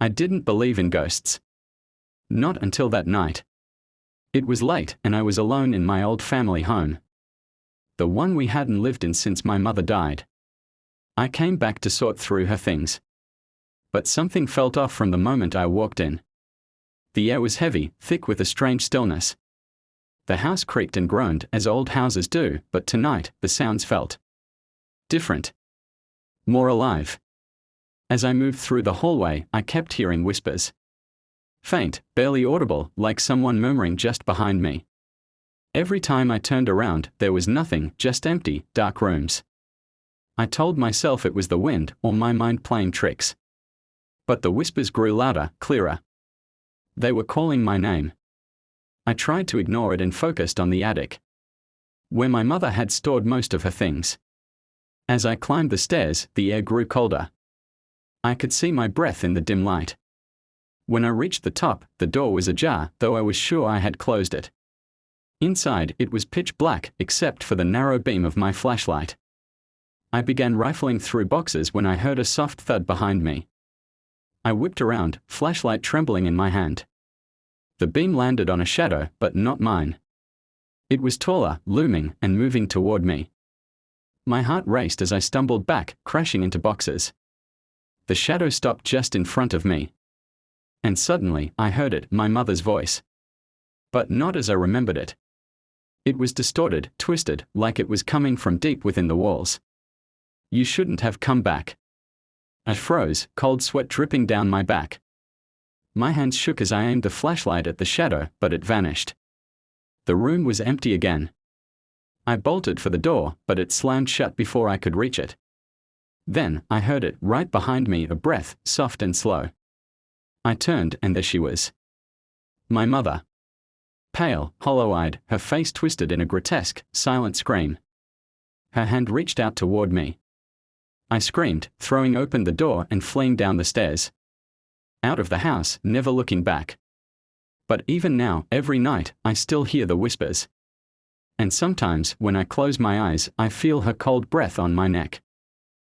I didn't believe in ghosts. Not until that night. It was late and I was alone in my old family home. The one we hadn't lived in since my mother died. I came back to sort through her things. But something felt off from the moment I walked in. The air was heavy, thick with a strange stillness. The house creaked and groaned as old houses do, but tonight the sounds felt different. More alive. As I moved through the hallway, I kept hearing whispers. Faint, barely audible, like someone murmuring just behind me. Every time I turned around, there was nothing, just empty, dark rooms. I told myself it was the wind or my mind playing tricks. But the whispers grew louder, clearer. They were calling my name. I tried to ignore it and focused on the attic, where my mother had stored most of her things. As I climbed the stairs, the air grew colder. I could see my breath in the dim light. When I reached the top, the door was ajar, though I was sure I had closed it. Inside, it was pitch black, except for the narrow beam of my flashlight. I began rifling through boxes when I heard a soft thud behind me. I whipped around, flashlight trembling in my hand. The beam landed on a shadow, but not mine. It was taller, looming, and moving toward me. My heart raced as I stumbled back, crashing into boxes. The shadow stopped just in front of me. And suddenly, I heard it, my mother's voice. But not as I remembered it. It was distorted, twisted, like it was coming from deep within the walls. You shouldn't have come back. I froze, cold sweat dripping down my back. My hands shook as I aimed the flashlight at the shadow, but it vanished. The room was empty again. I bolted for the door, but it slammed shut before I could reach it. Then, I heard it, right behind me, a breath, soft and slow. I turned, and there she was. My mother. Pale, hollow-eyed, her face twisted in a grotesque, silent scream. Her hand reached out toward me. I screamed, throwing open the door and fleeing down the stairs. Out of the house, never looking back. But even now, every night, I still hear the whispers. And sometimes, when I close my eyes, I feel her cold breath on my neck.